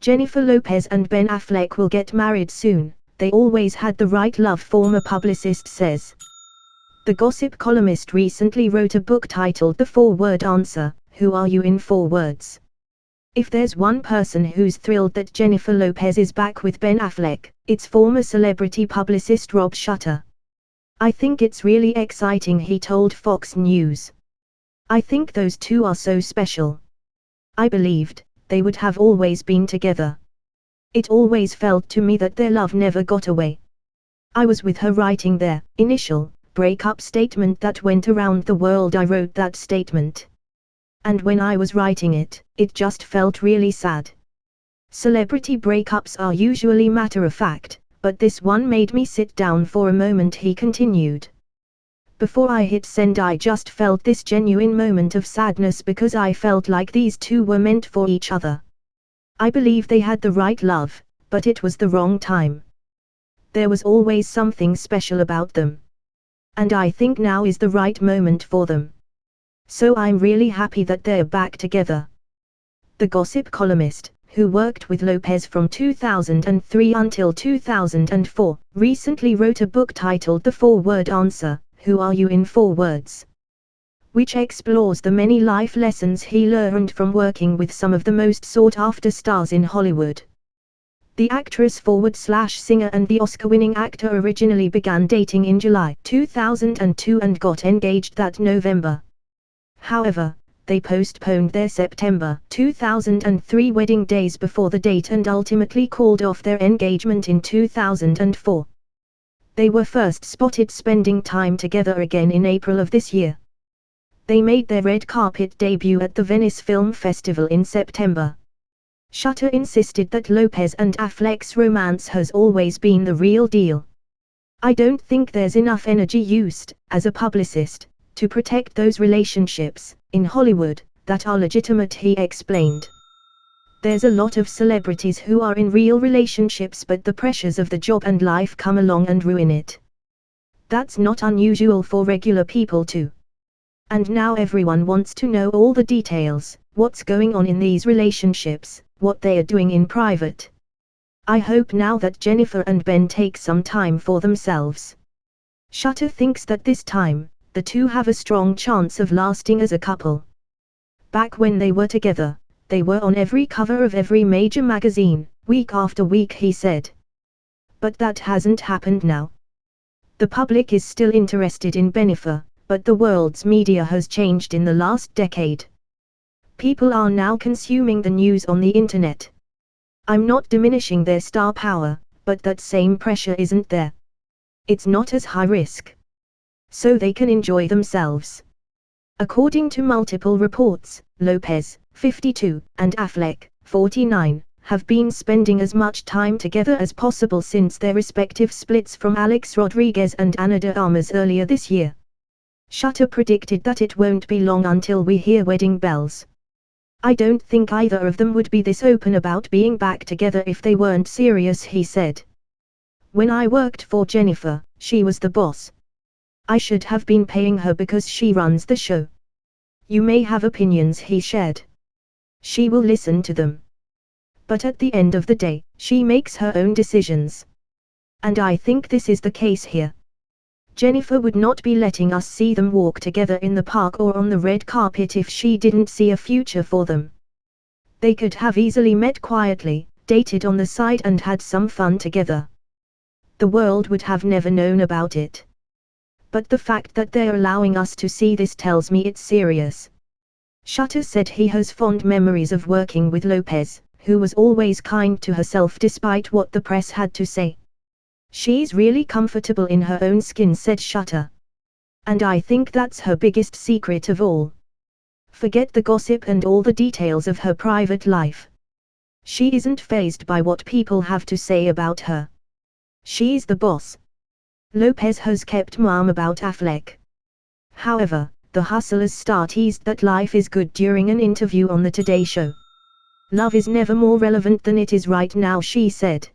Jennifer Lopez and Ben Affleck will get married soon. They always had the right love, former publicist says. The gossip columnist recently wrote a book titled The 4-Word Answer, Who Are You in 4 Words? If there's one person who's thrilled that Jennifer Lopez is back with Ben Affleck, it's former celebrity publicist Rob Shutter. I think it's really exciting, he told Fox News. I think those two are so special. I believed they would have always been together. It always felt to me that their love never got away. I was with her writing their initial breakup statement that went around the world. I wrote that statement. And when I was writing it, it just felt really sad. Celebrity breakups are usually matter of fact, but this one made me sit down for a moment, he continued. Before I hit send, I just felt this genuine moment of sadness because I felt like these two were meant for each other. I believe they had the right love, but it was the wrong time. There was always something special about them. And I think now is the right moment for them. So I'm really happy that they're back together. The gossip columnist, who worked with Lopez from 2003 until 2004, recently wrote a book titled The 4-Word Answer, Who Are You in 4 Words? Which explores the many life lessons he learned from working with some of the most sought-after stars in Hollywood. The actress/singer and the Oscar-winning actor originally began dating in July 2002 and got engaged that November. However, they postponed their September 2003 wedding days before the date and ultimately called off their engagement in 2004. They were first spotted spending time together again in April of this year. They made their red carpet debut at the Venice Film Festival in September. Shutter insisted that Lopez and Affleck's romance has always been the real deal. I don't think there's enough energy used, as a publicist, to protect those relationships, in Hollywood, that are legitimate, he explained. There's a lot of celebrities who are in real relationships, but the pressures of the job and life come along and ruin it. That's not unusual for regular people too. And now everyone wants to know all the details, what's going on in these relationships, what they are doing in private. I hope now that Jennifer and Ben take some time for themselves. Shutter thinks that this time, the two have a strong chance of lasting as a couple. Back when they were together, they were on every cover of every major magazine, week after week, he said. But that hasn't happened now. The public is still interested in Jennifer, but the world's media has changed in the last decade. People are now consuming the news on the internet. I'm not diminishing their star power, but that same pressure isn't there. It's not as high risk. So they can enjoy themselves. According to multiple reports, Lopez, 52, and Affleck, 49, have been spending as much time together as possible since their respective splits from Alex Rodriguez and Ana de Armas earlier this year. Shutter predicted that it won't be long until we hear wedding bells. I don't think either of them would be this open about being back together if they weren't serious, he said. When I worked for Jennifer, she was the boss. I should have been paying her because she runs the show. You may have opinions, he shared. She will listen to them. But at the end of the day, she makes her own decisions. And I think this is the case here. Jennifer would not be letting us see them walk together in the park or on the red carpet if she didn't see a future for them. They could have easily met quietly, dated on the side and had some fun together. The world would have never known about it. But the fact that they're allowing us to see this tells me it's serious. Shutter said he has fond memories of working with Lopez, who was always kind to herself despite what the press had to say. She's really comfortable in her own skin, said Shutter. And I think that's her biggest secret of all. Forget the gossip and all the details of her private life. She isn't fazed by what people have to say about her. She's the boss. Lopez has kept mum about Affleck. However, the Hustlers star teased that life is good during an interview on the Today Show. Love is never more relevant than it is right now, she said.